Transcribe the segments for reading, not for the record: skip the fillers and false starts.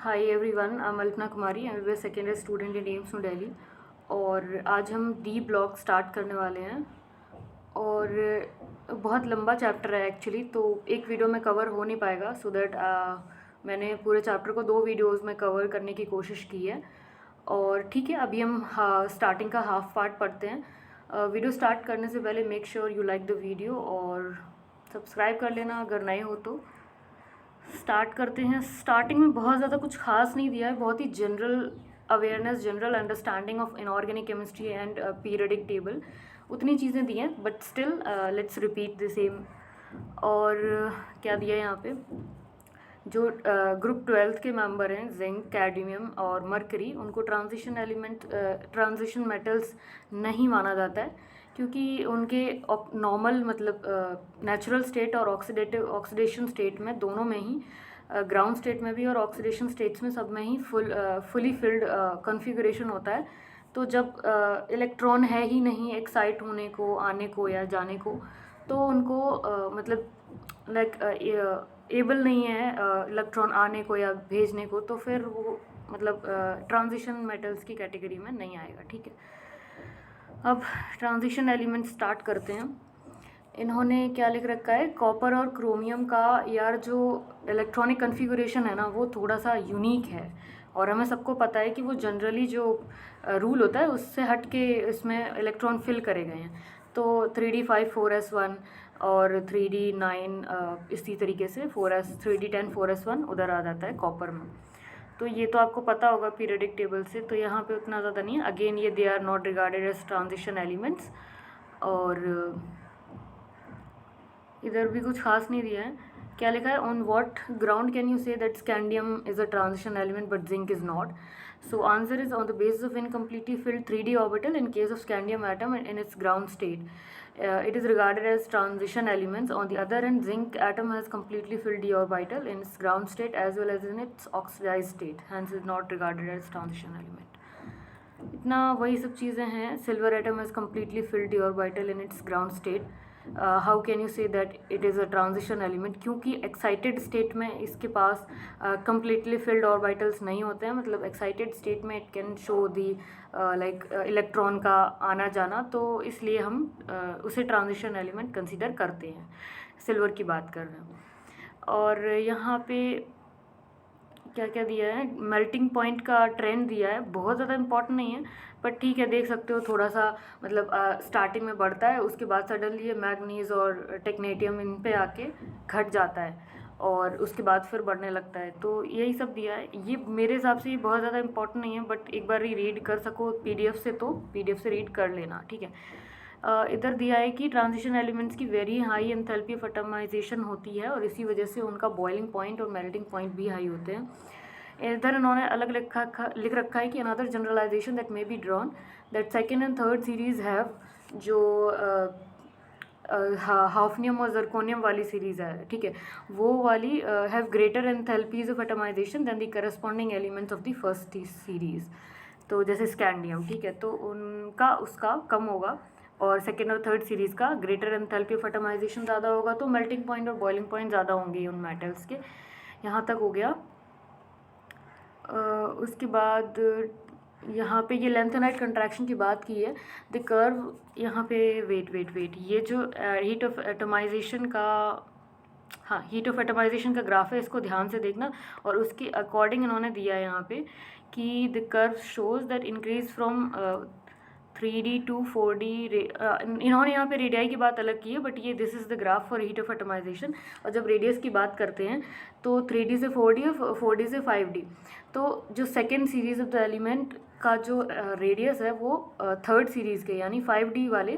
Hi everyone, I am Alpana Kumari, MBBS second year student in AIIMS new Delhi. और आज हम D block start करने वाले हैं और बहुत लंबा चैप्टर है एक्चुअली, तो एक वीडियो में कवर हो नहीं पाएगा। सो दैट मैंने पूरे चैप्टर को 2 वीडियोस में कवर करने की कोशिश की है। और ठीक है, अभी हम स्टार्टिंग का हाफ पार्ट पढ़ते हैं। वीडियो स्टार्ट करने से पहले make sure you like the video और सब्सक्राइब कर लेना अगर नए हो तो। स्टार्ट करते हैं। स्टार्टिंग में बहुत ज़्यादा कुछ खास नहीं दिया है, बहुत ही general awareness, general understanding of inorganic chemistry and periodic table, उतनी चीज़ें दी हैं। But still let's repeat the same. और क्या दिया है यहाँ पे, जो ग्रुप 12th के मेंबर हैं, जिंक, कैडमियम और मरकरी, उनको ट्रांजिशन एलिमेंट, ट्रांजिशन मेटल्स नहीं माना जाता है, क्योंकि उनके नॉर्मल मतलब नेचुरल स्टेट और ऑक्सीडेशन स्टेट में, दोनों में ही, ग्राउंड स्टेट में भी और ऑक्सीडेशन स्टेट्स में, सब में ही फुली फिल्ड कॉन्फ़िगरेशन होता है। तो जब इलेक्ट्रॉन है ही नहीं एक्साइट होने को, आने को या जाने को, तो उनको मतलब लाइक एबल नहीं है इलेक्ट्रॉन आने को या भेजने को, तो फिर वो मतलब ट्रांजिशन मेटल्स की कैटेगरी में नहीं आएगा। ठीक है, अब ट्रांजिशन एलिमेंट स्टार्ट करते हैं। इन्होंने क्या लिख रखा है, कॉपर और क्रोमियम का यार जो इलेक्ट्रॉनिक कन्फिगरेशन है ना, वो थोड़ा सा यूनिक है। और हमें सबको पता है कि वो जनरली जो रूल होता है उससे हट के इसमें इलेक्ट्रॉन फिल करे गए हैं। तो 3d5 4s1 और 3d9 इसी तरीके से 3d10 4s1 उधर आ जाता है कॉपर में। तो ये तो आपको पता होगा पीरियडिक टेबल से, तो यहाँ पे उतना ज़्यादा नहीं है। अगेन ये they are not regarded as transition elements. और इधर भी कुछ खास नहीं दिया है। क्या लिखा है, on what ground can you say that scandium is a transition element but zinc is not. So answer is on the basis of incompletely field 3d orbital in case of scandium atom in its ground state. It is regarded as transition elements. On the other hand, zinc atom has completely filled d orbital in its ground state as well as in its oxidized state, hence is not regarded as transition element. इतना वही सब चीज़ें हैं। Silver atom has completely field D orbital in its ground state. How can you say that it is a transition element, क्योंकि excited state में इसके पास completely field orbitals नहीं होते हैं। मतलब एक्साइटेड स्टेट में it can show the like electron का आना जाना, तो इसलिए हम उसे ट्रांजिशन एलिमेंट कंसिडर करते हैं। सिल्वर की बात कर रहे हैं। और यहाँ पे क्या क्या दिया है, मेल्टिंग पॉइंट का ट्रेंड दिया है, बहुत ज़्यादा इंपॉर्टेंट नहीं है, बट ठीक है, देख सकते हो थोड़ा सा। मतलब स्टार्टिंग में बढ़ता है, उसके बाद सडनली ये मैग्नीज और टेक्नेटियम इन पे आके घट जाता है और उसके बाद फिर बढ़ने लगता है। तो यही सब दिया है। ये मेरे हिसाब से ये बहुत ज़्यादा इंपॉर्टेंट नहीं है, बट एक बार ही रीड कर सको पीडीएफ से तो पीडीएफ से रीड कर लेना। ठीक है, इधर दिया है कि ट्रांजिशन एलिमेंट्स की very high enthalpy of atomization होती है और इसी वजह से उनका बॉइलिंग पॉइंट और मेल्टिंग पॉइंट भी हाई होते हैं। इधर इन्होंने अलग लिख रखा है कि another generalization that may be drawn that second and third series have, जो हाफनियम और जर्कोनियम वाली सीरीज़ है, ठीक है, वो वाली have greater enthalpies of atomization than the corresponding elements of the first series. तो जैसे स्कैंडियम, ठीक है, तो उनका उसका कम होगा और सेकेंड और थर्ड सीरीज़ का ग्रेटर एंथैल्पी ऑफ एटमाइजेशन ज़्यादा होगा, तो मेल्टिंग पॉइंट और बॉइलिंग पॉइंट ज़्यादा होंगे उन मेटल्स के। यहाँ तक हो गया। उसके बाद यहाँ पे ये लेंथ नाइट कंट्रैक्शन की बात की है। द कर्व यहाँ पे वेट ये जो हीट ऑफ एटमाइजेशन का, हाँ, हीट ऑफ एटमाइजेशन का ग्राफ है, इसको ध्यान से देखना। और उसके अकॉर्डिंग इन्होंने दिया है यहाँ पे कि the curve shows that increase from 3d to 4d। इन्होंने यहाँ पे रेडियाई की बात अलग की है, बट ये this is the graph for heat of atomization. और जब रेडियस की बात करते हैं तो 3d से 4d और 4d से 5d। तो जो second series of the element का जो रेडियस है वो थर्ड सीरीज़ के यानी 5d वाले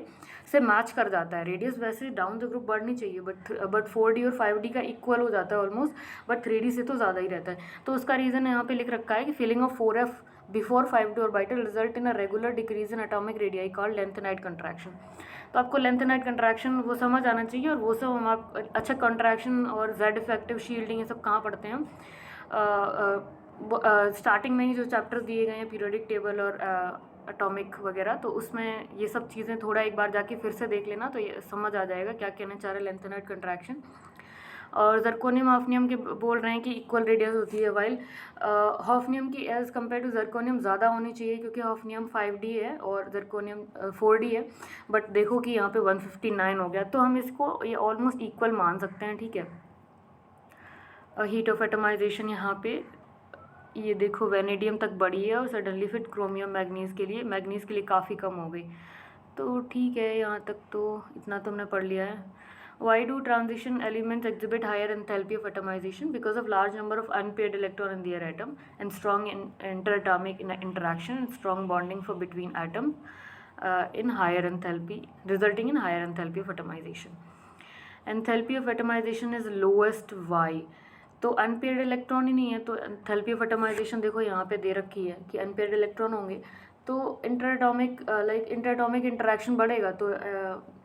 से मैच कर जाता है। रेडियस वैसे डाउन द ग्रुप बढ़नी चाहिए, बट 4d और 5d का इक्वल हो जाता है ऑलमोस्ट, बट 3d से तो ज़्यादा ही रहता है। तो उसका रीज़न यहाँ पे लिख रखा है कि filling of 4f before 5d orbital result in a regular decrease in atomic radii called lanthanide contraction. तो आपको लेंथ नाइट कंट्रैक्शन वो समझ आना चाहिए, और वो सब हम आप अच्छा कंट्रैक्शन और जेड इफेक्टिव शील्डिंग ये सब कहाँ पढ़ते हैं हम, स्टार्टिंग में ही जो चैप्टर दिए गए हैं पीरियोडिक टेबल और एटॉमिक वगैरह, तो उसमें ये सब चीज़ें थोड़ा एक बार जाके फिर से देख लेना, तो ये समझ आ जाएगा क्या कहना चाह रहे लेंथ नाइट कंट्रैक्शन। और जर्कोनियम हॉफनियम के बोल रहे हैं कि इक्वल रेडियस होती है, वाइल हॉफनियम की एज़ कम्पेयर टू जर्कोनियम ज़्यादा होनी चाहिए, क्योंकि हॉफनियम 5D है और जर्कोनियम 4D है। बट देखो कि यहाँ पे 159 हो गया, तो हम इसको ये ऑलमोस्ट इक्वल मान सकते हैं, ठीक है। हीट ऑफ एटमाइजेशन यहाँ पे ये देखो वेनेडियम तक बढ़ी है और सडनली फिर क्रोमियम मैग्नीज के लिए काफ़ी कम हो गई। तो ठीक है, यहाँ तक तो इतना तुमने पढ़ लिया है। Why do transition elements exhibit higher enthalpy of atomization? Because of large number of unpaired electron in their atom and strong interatomic interaction and strong bonding for between atom in higher enthalpy, resulting in higher enthalpy of atomization. Enthalpy of atomization is lowest y. तो unpaired electron ही नहीं है, तो enthalpy of atomisation देखो यहाँ पे दे रखी है कि अनपेयर्ड इलेक्ट्रॉन होंगे तो इंटरएटॉमिक इंटरेक्शन बढ़ेगा, तो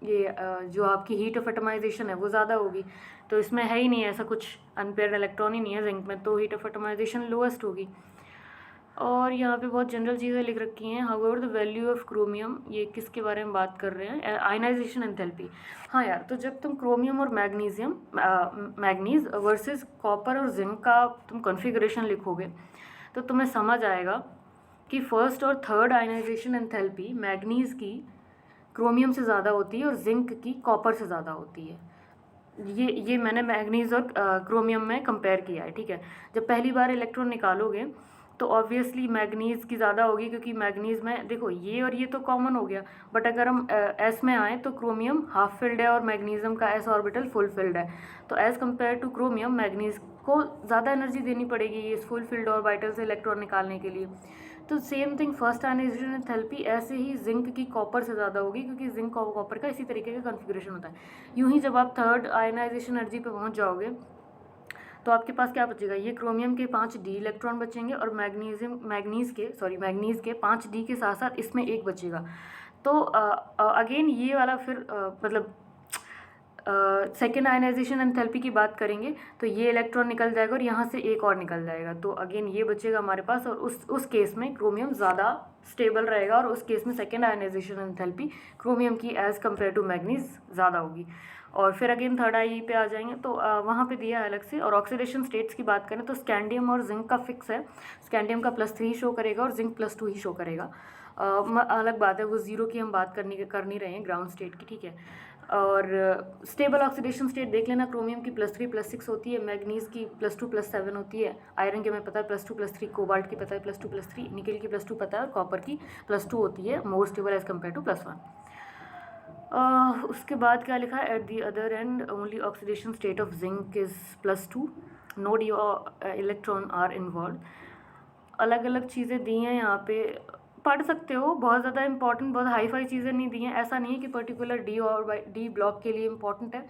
ये जो आपकी हीट ऑफ एटमाइजेशन है वो ज़्यादा होगी। तो इसमें है ही नहीं ऐसा कुछ, अनपेयर्ड इलेक्ट्रॉन ही नहीं है जिंक में, तो हीट ऑफ एटमाइजेशन लोएस्ट होगी। और यहाँ पे बहुत जनरल चीज़ें लिख रखी हैं। However the value of chromium, ये किसके बारे में बात कर रहे हैं? Ionization enthalpy. हाँ यार, तो जब तुम क्रोमियम और मैग्नीज वर्सेस कॉपर और जिंक का तुम कॉन्फ़िगरेशन लिखोगे तो तुम्हें समझ आएगा कि फर्स्ट और थर्ड आयनाइजेशन एंथैल्पी मैग्नीज की क्रोमियम से ज़्यादा होती है और जिंक की कॉपर से ज़्यादा होती है। ये मैंने मैग्नीज और क्रोमियम में कंपेयर किया है, ठीक है। जब पहली बार इलेक्ट्रॉन निकालोगे तो ऑब्वियसली मैग्नीज़ की ज़्यादा होगी, क्योंकि मैग्नीज़ में देखो ये और ये तो कॉमन हो गया, बट अगर हम एस में आए तो क्रोमियम हाफ फिल्ड है और मैग्नीशियम का एस ऑर्बिटल फुल फिल्ड है। तो as compared to chromium manganese को ज़्यादा एनर्जी देनी पड़ेगी ये फुल फिल्ड ऑर्बिटल से इलेक्ट्रॉन निकालने के लिए। तो same thing first ionization enthalpy ऐसे ही जिंक की कॉपर से ज़्यादा होगी, क्योंकि जिंक और कॉपर का इसी तरीके का कॉन्फ़िगरेशन होता है। यूँ ही जब आप थर्ड आयनाइजेशन एनर्जी पे पहुँच जाओगे तो आपके पास क्या बचेगा? ये क्रोमियम के 5D इलेक्ट्रॉन बचेंगे और मैग्नीज़ के 5D के साथ साथ इसमें एक बचेगा। तो अगेन ये वाला फिर मतलब सेकेंड आयनाइजेशन एंथैल्पी की बात करेंगे तो ये इलेक्ट्रॉन निकल जाएगा और यहाँ से एक और निकल जाएगा, तो अगेन ये बचेगा हमारे पास, और उस केस में क्रोमियम ज़्यादा स्टेबल रहेगा और उस केस में सेकेंड आयनाइजेशन एंथैल्पी क्रोमियम की एज़ कम्पेयर टू मैग्नीज ज़्यादा होगी। और फिर अगेन थर्ड आई पे आ जाएंगे तो वहाँ पे दिया है अलग से। और ऑक्सीडेशन स्टेट्स की बात करें तो स्कैंडियम और जिंक का फिक्स है, स्कैंडियम का +3 शो करेगा और जिंक +2 ही शो करेगा। अलग बात है, वो ज़ीरो की हम बात कर नहीं रहे हैं, ग्राउंड स्टेट की, ठीक है। और स्टेबल ऑक्सीडेशन स्टेट देख लेना, क्रोमियम की +3 +6 होती है, मैग्नीज की +2 +7 होती है, आयरन की हमें पता है +2 +3, कोबाल्ट की पता है +2 +3, निकल की +2 पता है और कॉपर की +2 होती है, more stable as compared to +1। उसके बाद क्या लिखा है? At the other end only oxidation state of zinc is +2, no d electron are involve. अलग अलग चीज़ें दी हैं यहाँ पे, पढ़ सकते हो, बहुत ज़्यादा इंपॉर्टेंट, बहुत हाई फाई चीज़ें नहीं दी हैं। ऐसा नहीं है कि पर्टिकुलर डी ब्लॉक के लिए इंपॉर्टेंट है,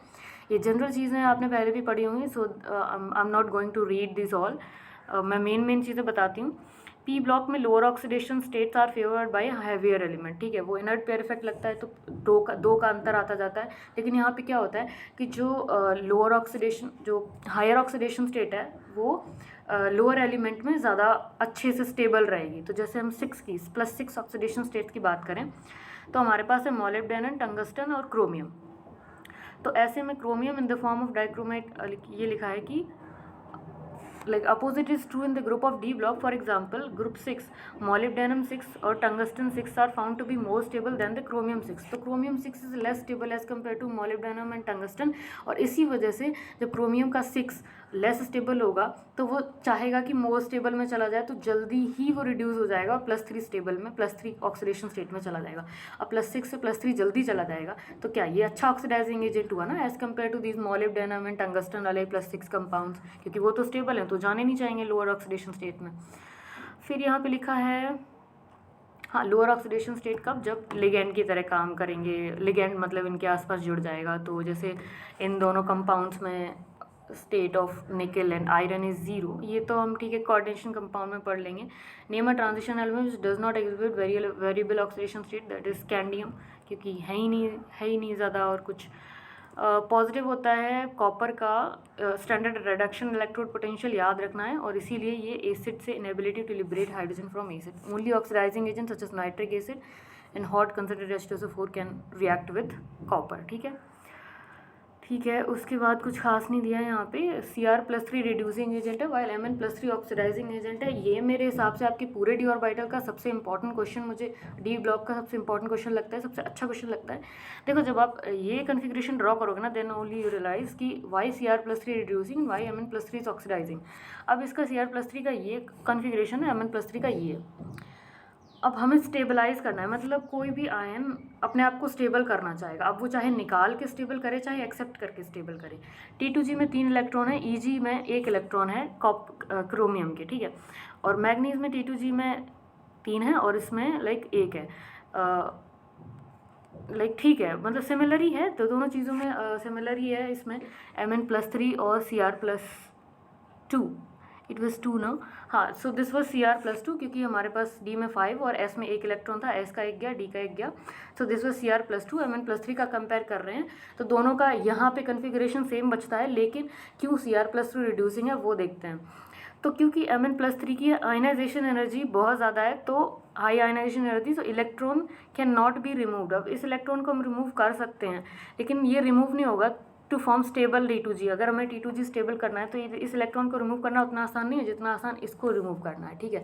ये जनरल चीज़ें आपने पहले भी पढ़ी होंगी। So I am not going to read this all, मैं मेन चीज़ें बताती हूँ। पी ब्लॉक में lower oxidation states are favoured by heavier element, ठीक है, वो इनर्ट पेयर इफेक्ट लगता है तो दो का अंतर आता जाता है। लेकिन यहाँ पे क्या होता है कि जो लोअर ऑक्सीडेशन, जो हायर ऑक्सीडेशन स्टेट है वो लोअर एलिमेंट में ज़्यादा अच्छे से स्टेबल रहेगी। तो जैसे हम 6 ऑक्सीडेशन स्टेट्स की बात करें तो हमारे पास है मॉलिब्डेनम, टंगस्टन और क्रोमियम। तो ऐसे में chromium in the form of dichromate, ये लिखा है कि like opposite is true in the group of D block. For example, group 6 molybdenum 6 और tungsten 6 are found to be more stable than the chromium 6. तो chromium 6 is less stable as compared to molybdenum and tungsten, और इसी वजह से जब chromium का 6 less stable होगा तो वो चाहेगा कि मोर स्टेबल में चला जाए, तो जल्दी ही वो रिड्यूस हो जाएगा और +3 स्टेबल में, +3 ऑक्सीडेशन स्टेट में चला जाएगा। अब +6 से +3 जल्दी चला जाएगा, तो क्या ये अच्छा ऑक्सीडाइजिंग एजेंट हुआ ना as compared to these molybdenum and tungsten वाले +6 कंपाउंड्स, क्योंकि वो तो स्टेबल हैं तो जाने नहीं चाहेंगे लोअर ऑक्सीडेशन स्टेट में। फिर यहाँ पे लिखा है हाँ, लोअर ऑक्सीडेशन स्टेट कब? जब लिगेंड की तरह काम करेंगे, लिगेंड मतलब इनके आसपास जुड़ जाएगा। तो जैसे इन दोनों कंपाउंड्स में स्टेट ऑफ निकल एंड आयरन इज 0, ये तो हम ठीक है कोऑर्डिनेशन कंपाउंड में पढ़ लेंगे। Name a transition element does not exhibit variable oxidation state, that is scandium, क्योंकि है ही नहीं ज़्यादा और कुछ। पॉजिटिव होता है कॉपर का स्टैंडर्ड रिडक्शन इलेक्ट्रोड पोटेंशियल, याद रखना है, और इसीलिए ये एसिड से inability to liberate hydrogen from acid. Only oxidizing agent such as nitric acid and hot concentrated H2SO4 can react with copper, ठीक है। ठीक है, उसके बाद कुछ खास नहीं दिया है यहाँ पे। Cr+3 रिड्यूसिंग एजेंट है वाइल Mn+3 ऑक्सीडाइजिंग एजेंट है। ये मेरे हिसाब से आपके पूरे डी ऑर्बिटल का सबसे इंपॉर्टेंट क्वेश्चन, मुझे डी ब्लॉक का सबसे इंपॉर्टेंट क्वेश्चन लगता है, सबसे अच्छा क्वेश्चन लगता है। देखो जब आप ये कन्फिग्रेशन ड्रॉ करोगे ना, देन ओनली यू रियलाइज कि why Cr+3 reducing, why Mn+3 oxidizing. अब इसका Cr+3 का ये कन्फिग्रेशन है, Mn+3 का ये है। अब हमें स्टेबलाइज करना है, मतलब कोई भी आयन अपने आप को स्टेबल करना चाहेगा। अब वो चाहे निकाल के स्टेबल करे, चाहे एक्सेप्ट करके स्टेबल करे। T2G में 3 इलेक्ट्रॉन है, Eg में 1 इलेक्ट्रॉन है क्रोमियम के, ठीक है। और मैग्नीज में T2G में 3 है और इसमें लाइक 1 है, लाइक ठीक है, मतलब सिमिलर ही है, तो दोनों चीज़ों में सिमिलर ही है। इसमें Mn+3 और Cr+2, इट वॉज 2 ना, हाँ। सो दिस वॉज Cr+2, क्योंकि हमारे पास D में 5 और S में 1 इलेक्ट्रॉन था, S का 1 गया, D का 1 गया। So this was Cr+2। Mn+3 का कंपेयर कर रहे हैं तो दोनों का यहाँ पे कन्फिग्रेशन सेम बचता है, लेकिन क्यों Cr+2 रिड्यूसिंग है वो देखते हैं। तो क्योंकि Mn+3 की आयनाइजेशन एनर्जी बहुत ज़्यादा है, तो हाई आयनाइजेशन एनर्जी, तो electron can not be removed. अब इस इलेक्ट्रॉन को हम रिमूव कर सकते हैं, लेकिन ये रिमूव नहीं होगा टू फॉर्म स्टेबल T2G। अगर हमें T2G स्टेबल करना है तो इस इलेक्ट्रॉन को रिमूव करना उतना आसान नहीं है जितना आसान इसको रिमूव करना है, ठीक है,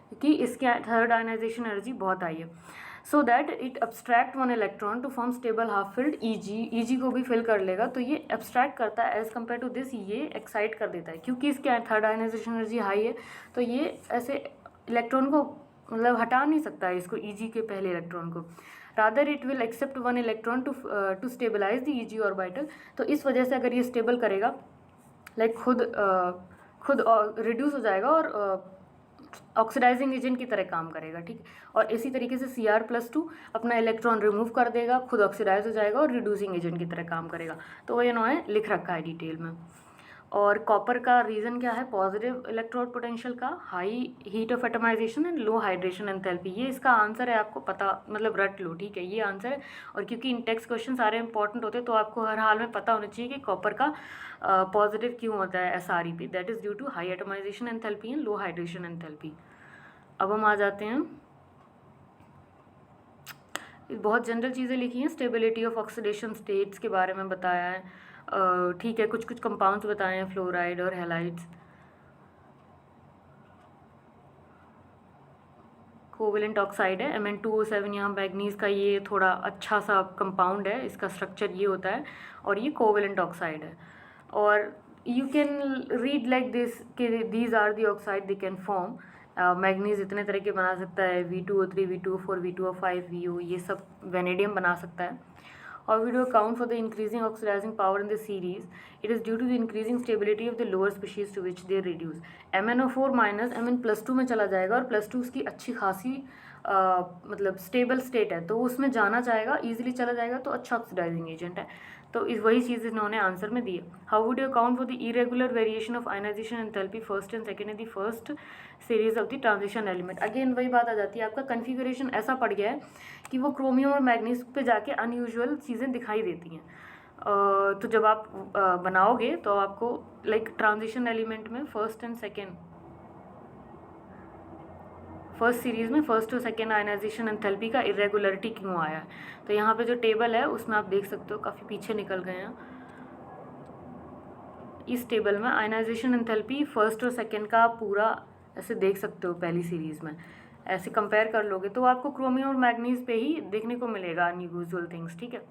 क्योंकि इसकी थर्ड आयनाइजेशन एनर्जी बहुत हाई है। So that it abstract 1 electron to form stable half filled Eg को भी फिल कर लेगा, तो ये एब्स्ट्रैक्ट करता है एज कम्पेयर टू दिस, ये एक्साइट कर देता है, क्योंकि इसकी थर्ड आयनाइजेशन एनर्जी हाई है, तो ये ऐसे इलेक्ट्रॉन को मतलब हटा नहीं सकता है इसको, Eg के पहले इलेक्ट्रॉन को। Rather it will accept 1 electron to stabilize the Eg orbital. तो इस वजह से अगर ये स्टेबल करेगा, लाइक खुद रिड्यूस हो जाएगा और ऑक्सीडाइजिंग एजेंट की तरह काम करेगा, ठीक है। और इसी तरीके से Cr+2 अपना इलेक्ट्रॉन रिमूव कर देगा, खुद ऑक्सीडाइज हो जाएगा और रिड्यूसिंग एजेंट की तरह काम करेगा। तो वो इन्होंने लिख रखा है डिटेल में। और कॉपर का रीज़न क्या है पॉजिटिव इलेक्ट्रोड पोटेंशियल का, high heat of atomization and low hydration enthalpy. ये इसका आंसर है, आपको पता मतलब रट लो, ठीक है, ये आंसर है। और क्योंकि इन टेक्स्ट क्वेश्चन सारे इंपॉर्टेंट होते हैं, तो आपको हर हाल में पता होना चाहिए कि कॉपर का पॉजिटिव क्यों होता है SREP, that is due to high atomization enthalpy and low hydration enthalpy. अब हम आ जाते हैं, बहुत जनरल चीज़ें लिखी हैं, स्टेबिलिटी ऑफ ऑक्सीडेशन स्टेट्स के बारे में बताया है, ठीक है, कुछ कुछ कंपाउंड्स बताए हैं, फ्लोराइड और हैलाइड्स। कोवेलेंट ऑक्साइड है Mn2O7, यहाँ मैग्नीज का ये थोड़ा अच्छा सा कंपाउंड है, इसका स्ट्रक्चर ये होता है, और ये कोवेलेंट ऑक्साइड है। और you can read like this कि these are the oxide they can form. Manganese इतने तरह के बना सकता है, V2O3, V2O4, V2O5, VO, ये सब वेनेडियम बना सकता है। How would you account for the increasing oxidizing power in the series? It is due to the increasing stability of the lower species to which they reduce. MnO4 minus Mn+2 में चला जाएगा, और +2 उसकी अच्छी खासी मतलब स्टेबल स्टेट है, तो उसमें जाना चाहेगा, ईजिली चला जाएगा, तो अच्छा ऑक्सीडाइजिंग एजेंट है। तो इस वही चीज़ इन्होंने आंसर में दी है। How would you account for the irregular variation of ionization enthalpy first and second in the first series of the transition element. Again वही बात आ जाती है, आपका कन्फिगरेशन ऐसा पड़ गया है कि वो क्रोमियम और मैग्नीज पे जाके अनयूजुअल चीज़ें दिखाई देती हैं। तो जब आप बनाओगे तो आपको लाइक ट्रांजिशन एलिमेंट में first and second, first series में फर्स्ट और सेकेंड आयनाइजेशन एंथैल्पी का इरेगुलरिटी क्यों आया है। तो यहाँ पे जो टेबल है उसमें आप देख सकते हो, काफ़ी पीछे निकल गए हैं। इस टेबल में आयनाइजेशन एंथैल्पी फर्स्ट और सेकेंड का पूरा ऐसे देख सकते हो, पहली सीरीज़ में ऐसे कंपेयर कर लोगे तो आपको क्रोमियम और मैग्नीज पे ही देखने को मिलेगा अनयूजुअल थिंग्स, ठीक है।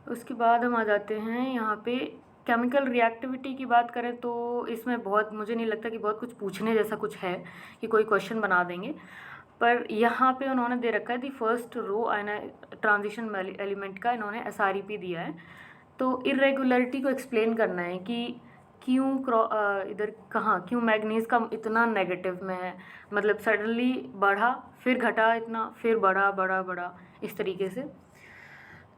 उसके बाद हम आ जाते हैं यहाँ पे केमिकल रिएक्टिविटी की बात करें, तो इसमें बहुत, मुझे नहीं लगता कि बहुत कुछ पूछने जैसा कुछ है कि कोई क्वेश्चन बना देंगे, पर यहाँ पे उन्होंने दे रखा है दी फर्स्ट रो आयना ट्रांजिशन एलिमेंट का इन्होंने SREP दिया है। तो इरेगुलरिटी को एक्सप्लेन करना है कि क्यों इधर कहाँ क्यों मैग्नीज का इतना नेगेटिव में है, मतलब सडनली बढ़ा फिर घटा इतना, फिर बढ़ा बढ़ा बढ़ा, इस तरीके से।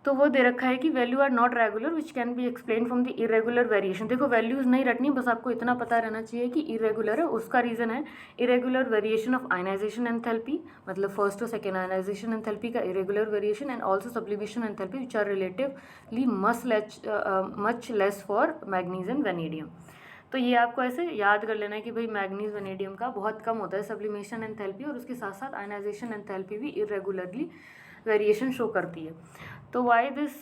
तो वो दे रखा है कि value are not regular which can be explain from the irregular variation. देखो वैल्यूज़ नहीं रटनी, बस आपको इतना पता रहना चाहिए कि इरेगुलर है, उसका रीज़न है irregular variation of ionization enthalpy, मतलब फर्स्ट और सेकेंड आयनाइजेशन एंथैल्पी का irregular variation, and also sublimation enthalpy which are relatively much less for manganese and vanadium. तो ये आपको ऐसे याद कर लेना है कि भाई मैग्नीज वेनेडियम का बहुत कम होता है सब्लिमेशन एंथैल्पी, और उसके साथ साथ आयनाइजेशन एंथैल्पी भी इरेगुलरली वेरिएशन शो करती है। तो why this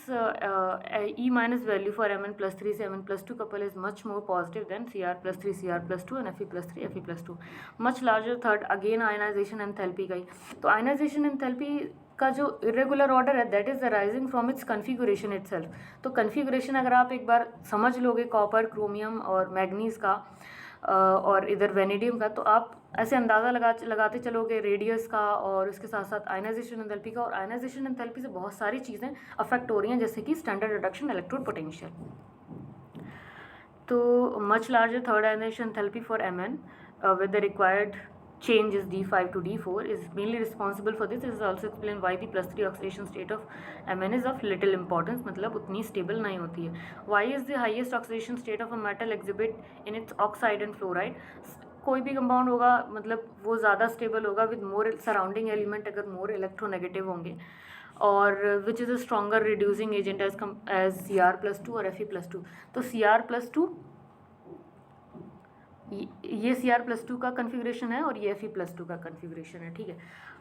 E minus value for Mn+3 से Mn+2 couple is much more positive than Cr+3 Cr+2 and Fe+3 Fe+2 much larger third again ionization enthalpy का ही। तो आयनाइजेशन एंथैल्पी का जो इरेगुलर ऑर्डर है that is arising from its configuration itself. तो configuration अगर आप एक बार समझ लोगे कॉपर, क्रोमियम और मैग्नीज का और इधर वेनेडियम का, तो आप ऐसे अंदाज़ा लगाते चलोगे रेडियस का और उसके साथ साथ आयनाइजेशन एंथैल्पी का। और आयनाइजेशन एंथैल्पी से बहुत सारी चीज़ें अफेक्ट हो रही हैं, जैसे कि स्टैंडर्ड रिडक्शन, इलेक्ट्रॉन पोटेंशियल। तो much larger third ionization enthalpy for Mn with the required change is D5 to D4 is mainly responsible for this. This is also explained why the +3 oxidation state of Mn is of little importance, मतलब उतनी stable नहीं होती है। Why is the highest oxidation state of a metal exhibit in its oxide and fluoride? कोई भी compound होगा मतलब वो ज़्यादा स्टेबल होगा विद मोर सराउंडिंग एलिमेंट अगर मोर इलेक्ट्रोनेगेटिव होंगे, और which is a stronger reducing agent as Cr+2 और Fe+2। तो Cr+2 ये Cr+2 का कन्फिग्रेशन है और ये Fe+2 का कन्फिग्रेशन है, ठीक है।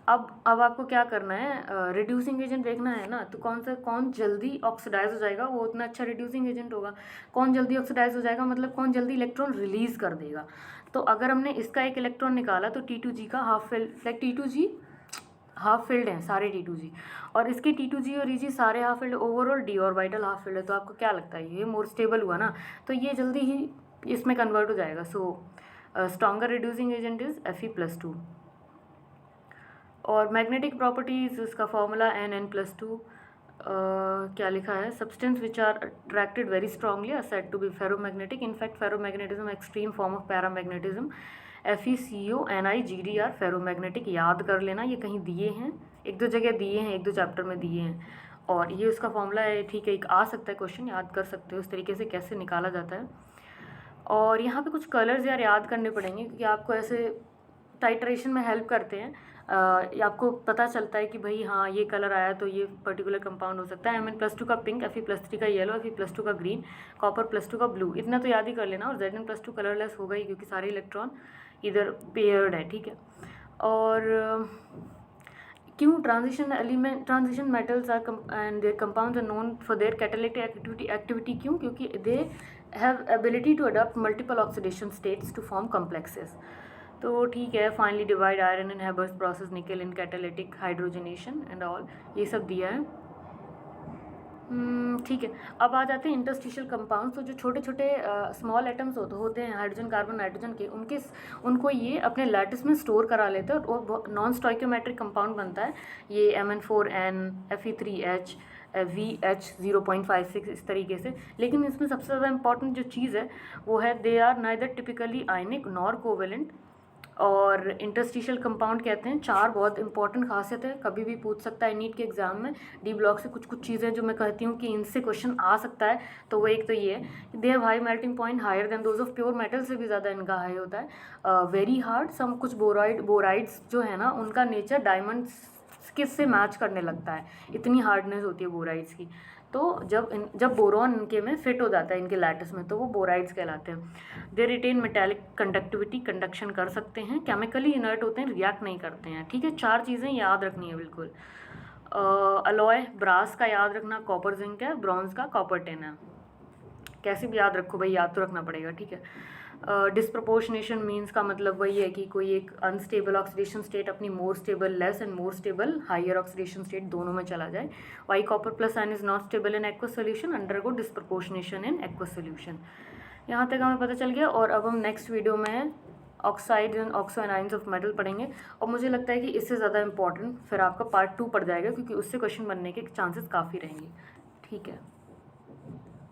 अब आपको क्या करना है, रिड्यूसिंग एजेंट देखना है ना। तो कौन जल्दी ऑक्सीडाइज हो जाएगा वो उतना अच्छा रिड्यूसिंग एजेंट होगा। कौन जल्दी ऑक्सीडाइज हो जाएगा मतलब कौन जल्दी इलेक्ट्रॉन रिलीज कर देगा। तो अगर हमने इसका एक इलेक्ट्रॉन निकाला तो T2G का half filled, like T2G half filled हैं सारे T2G, और इसके T2G और Eg सारे half filled, overall d orbital half filled है। तो आपको क्या लगता है ये मोर स्टेबल हुआ ना, तो ये जल्दी ही इसमें कन्वर्ट हो जाएगा। So stronger reducing agent is Fe+2। और मैग्नेटिक प्रॉपर्टीज इसका फॉर्मूला Nn+2 क्या लिखा है, substance which are attracted very strongly are said to be ferromagnetic. In fact ferromagnetism extreme form of paramagnetism. FeCO Ni ferromagnetic, याद कर लेना, ये कहीं दिए हैं, एक दो जगह दिए हैं, एक दो चैप्टर में दिए हैं, और ये उसका फॉर्मूला है, ठीक है। एक आ सकता है क्वेश्चन, याद कर सकते हो इस तरीके से कैसे निकाला जाता है। और यहाँ पे कुछ कलर्स यार याद करने पड़ेंगे क्योंकि आपको ऐसे टाइट्रेशन में हेल्प करते हैं। आपको पता चलता है कि भाई हाँ ये कलर आया तो ये पर्टिकुलर कंपाउंड हो सकता है। Mn+2 का पिंक, Fe+3 का येलो, Fe+2 का ग्रीन, कॉपर+2 का ब्लू, इतना तो याद ही कर लेना। और Zn+2 कलरलेस होगा ही क्योंकि सारे इलेक्ट्रॉन इधर पेयर्ड है, ठीक है। और क्यों transition metals are and their compounds are known for their catalytic activity, क्यों? क्योंकि they have ability to adopt multiple oxidation states to form complexes. तो ठीक है, finally divide iron in Haber's process, nickel in catalytic hydrogenation and all, ये सब दिया है, ठीक है। अब आ जाते हैं इंटरस्टिशियल कंपाउंड्स। तो जो छोटे छोटे स्मॉल एटम्स होते हैं हाइड्रोजन, कार्बन, नाइट्रोजन के, उनको ये अपने लैटिस में स्टोर करा लेते हैं और नॉन स्टोइकोमेट्रिक कंपाउंड बनता है ये Mn4n, Fe3H, VH0.56 इस तरीके से। लेकिन इसमें सबसे ज़्यादा इंपॉर्टेंट जो चीज़ है वो है they are neither typically ionic nor covalent. और इंटरस्टिशियल कंपाउंड कहते हैं, चार बहुत इंपॉर्टेंट खासियत है, कभी भी पूछ सकता है नीट के एग्जाम में। डी ब्लॉक से कुछ चीज़ें जो मैं कहती हूँ कि इनसे क्वेश्चन आ सकता है, तो वो एक तो ये है they have high melting point higher than those of pure metal, से भी ज़्यादा इनका हाई होता है। वेरी हार्ड, सम कुछ बोराइड्स जो है ना उनका नेचर डायमंड्स किससे मैच करने लगता है, इतनी हार्डनेस होती है बोराइड्स की। तो जब बोरॉन इनके में फिट हो जाता है इनके लैटिस में तो वो बोराइड्स कहलाते हैं। They retain metallic conductivity, conduction कर सकते हैं, केमिकली इनर्ट होते हैं, रिएक्ट नहीं करते हैं, ठीक है। चार चीज़ें याद रखनी है बिल्कुल। अलॉय ब्रास का याद रखना, कॉपर जिंक है, ब्रॉन्ज का कॉपर टिन है, कैसे भी याद रखो भाई, याद तो रखना पड़ेगा, ठीक है। डिस्प्रपोर्शनेशन मीन्स का मतलब वही है कि कोई एक अनस्टेबल ऑक्सीडेशन स्टेट अपनी more stable less and more stable higher oxidation state दोनों में चला जाए। Why copper plus ion is not stable in aqueous solution, undergo disproportionation in aqueous solution. यहाँ तक हमें पता चल गया। और अब हम नेक्स्ट वीडियो में oxide and oxo anions of metal पढ़ेंगे, और मुझे लगता है कि इससे ज़्यादा इंपॉर्टेंट फिर आपका पार्ट 2 पड़ जाएगा क्योंकि उससे क्वेश्चन बनने के चांसेस काफ़ी रहेंगे, ठीक है।